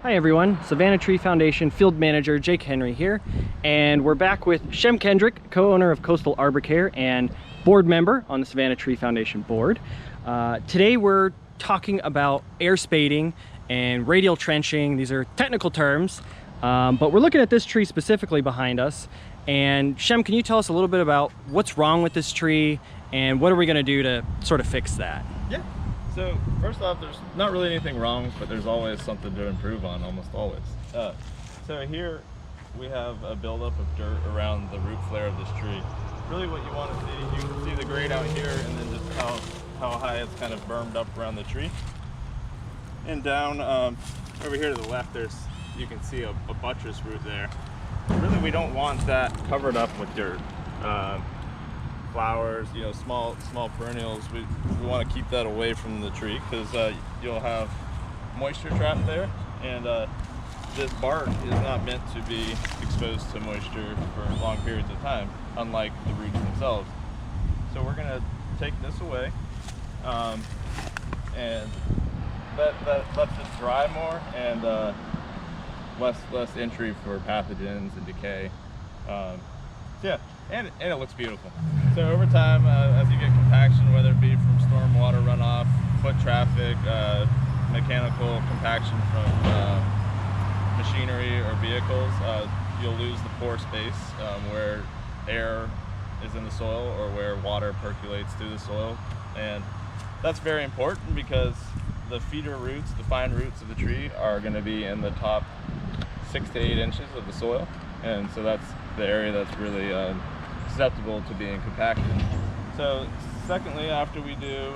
Hi everyone, Savannah Tree Foundation Field Manager Jake Henry here, and we're back with Shem Kendrick, co-owner of Coastal Arbor Care and board member on the Savannah Tree Foundation board. Today we're talking about air spading and radial trenching. These are technical terms, but we're looking at this tree specifically behind us. And Shem, can you tell us a little bit about what's wrong with this tree and what are we going to do to sort of fix that? Yeah. So first off, there's not really anything wrong, but there's always something to improve on, almost always. So here we have a buildup of dirt around the root flare of this tree. Really what you want to see, you can see the grade out here and then just how high it's kind of bermed up around the tree. And down over here to the left, you can see a buttress root there. Really we don't want that covered up with dirt. Flowers, you know, small perennials, we want to keep that away from the tree because you'll have moisture trapped there, and this bark is not meant to be exposed to moisture for long periods of time, unlike the roots themselves. So we're going to take this away and that lets it dry more and less entry for pathogens and decay. Yeah, and it looks beautiful. So over time, as you get compaction, whether it be from stormwater runoff, foot traffic, mechanical compaction from machinery or vehicles, you'll lose the pore space where air is in the soil or where water percolates through the soil. And that's very important because the feeder roots, the fine roots of the tree, are going to be in the top 6 to 8 inches of the soil. And so that's the area that's really susceptible to being compacted. So secondly, after we do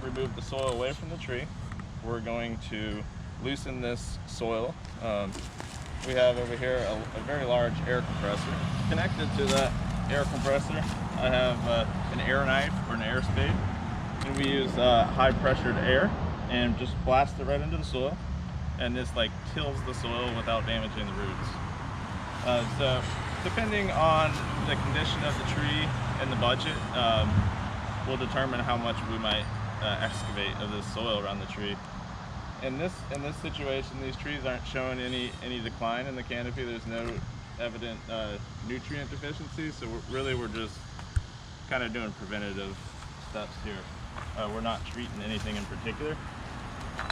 remove the soil away from the tree, we're going to loosen this soil. We have over here a very large air compressor. Connected to that air compressor, I have an air knife or an air spade, and we use high pressured air and just blast it right into the soil, and this like tills the soil without damaging the roots. So depending on the condition of the tree and the budget, will determine how much we might excavate of this soil around the tree. In this situation, these trees aren't showing any decline in the canopy. There's no evident nutrient deficiency, so we're just kind of doing preventative steps here. We're not treating anything in particular.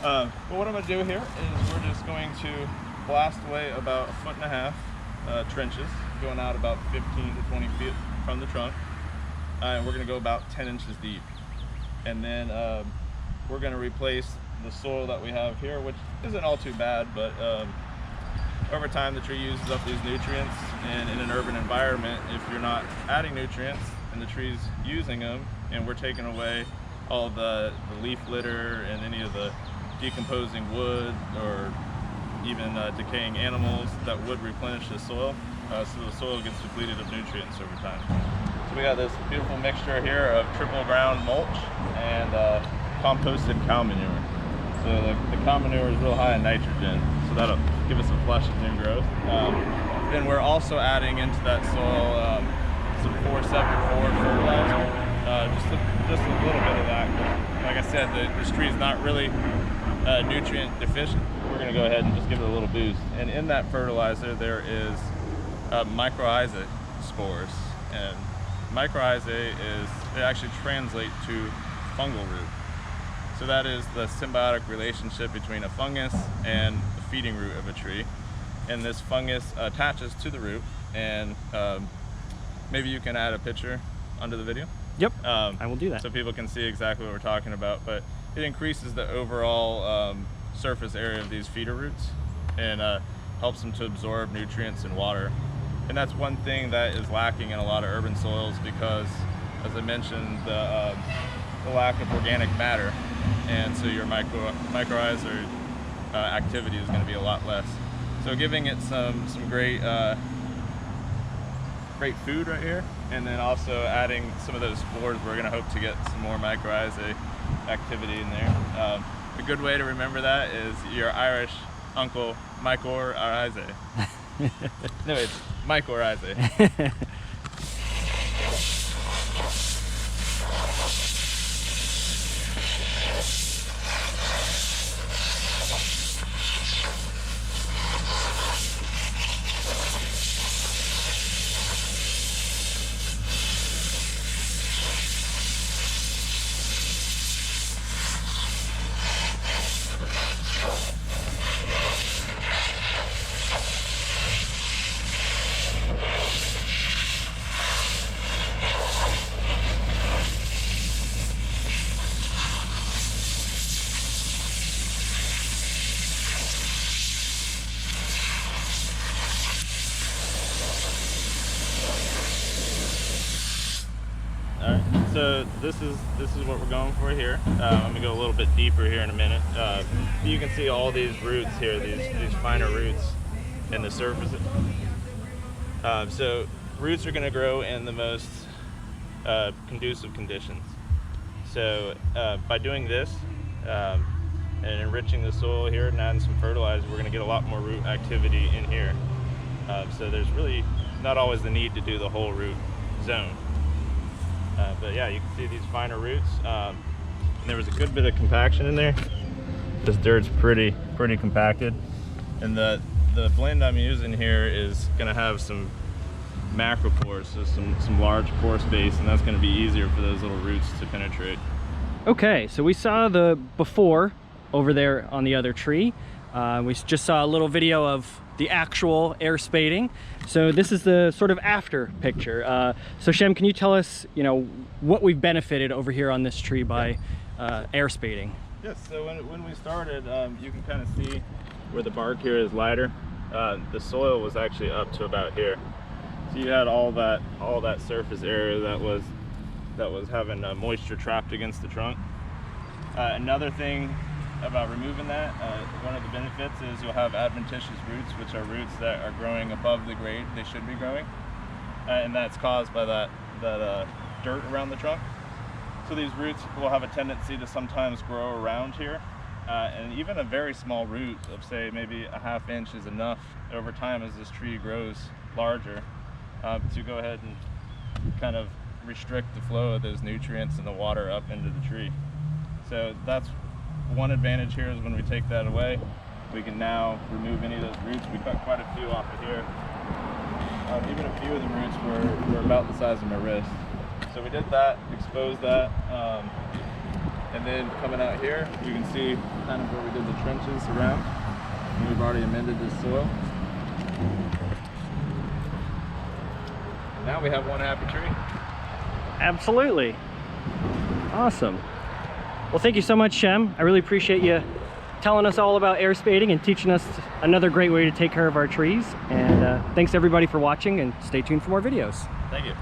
But what I'm going to do here is we're just going to blast away about 1.5 foot trenches, going out about 15 to 20 feet from the trunk. And we're going to go about 10 inches deep. And then we're going to replace the soil that we have here, which isn't all too bad, but over time the tree uses up these nutrients, and in an urban environment, if you're not adding nutrients and the tree's using them, and we're taking away all the leaf litter and any of the decomposing wood or even decaying animals that would replenish the soil, so the soil gets depleted of nutrients over time. So we got this beautiful mixture here of triple ground mulch and composted cow manure. So the cow manure is real high in nitrogen, so that'll give us a flush of new growth. And we're also adding into that soil some 474 fertilizer, just a little bit of that. Like I said, this tree is not really nutrient deficient. We're going to go ahead and just give it a little boost. And in that fertilizer there is mycorrhizae spores, and mycorrhizae it actually translates to fungal root. So that is the symbiotic relationship between a fungus and the feeding root of a tree. And this fungus attaches to the root, and maybe you can add a picture under the video. Yep, I will do that. So people can see exactly what we're talking about, but it increases the overall surface area of these feeder roots and helps them to absorb nutrients and water. And that's one thing that is lacking in a lot of urban soils because, as I mentioned, the lack of organic matter, and so your mycorrhizae activity is going to be a lot less. So giving it some great food right here, and then also adding some of those spores, we're going to hope to get some more mycorrhizae activity in there. A good way to remember that is your Irish uncle mycorrhizae. No, it's mycorrhizae. So this is what we're going for here. I'm gonna go a little bit deeper here in a minute. You can see all these roots here, these finer roots in the surface. So roots are gonna grow in the most conducive conditions. So by doing this and enriching the soil here and adding some fertilizer, we're gonna get a lot more root activity in here. So there's really not always the need to do the whole root zone. But yeah, you can see these finer roots. And there was a good bit of compaction in there. This dirt's pretty compacted. And the blend I'm using here is gonna have some macropores, so some large pore space, and that's gonna be easier for those little roots to penetrate. Okay, so we saw the before over there on the other tree. We just saw a little video of the actual air spading. So this is the sort of after picture. So Shem, can you tell us, what we've benefited over here on this tree by air spading? Yes, so when we started, you can kind of see where the bark here is lighter. The soil was actually up to about here. So you had all that surface area that was having moisture trapped against the trunk. Another thing about removing that, one of the benefits is you'll have adventitious roots, which are roots that are growing above the grade they should be growing, and that's caused by that dirt around the trunk. So these roots will have a tendency to sometimes grow around here, and even a very small root of, say, maybe a ½ inch is enough over time as this tree grows larger to go ahead and kind of restrict the flow of those nutrients and the water up into the tree. So that's one advantage here, is when we take that away, we can now remove any of those roots. We cut quite a few off of here. Even a few of the roots were about the size of my wrist. So we did that, exposed that, and then coming out here, you can see kind of where we did the trenches around. And we've already amended this soil. Now we have one happy tree. Absolutely. Awesome. Well, thank you so much, Shem. I really appreciate you telling us all about air spading and teaching us another great way to take care of our trees. And thanks everybody for watching, and stay tuned for more videos. Thank you.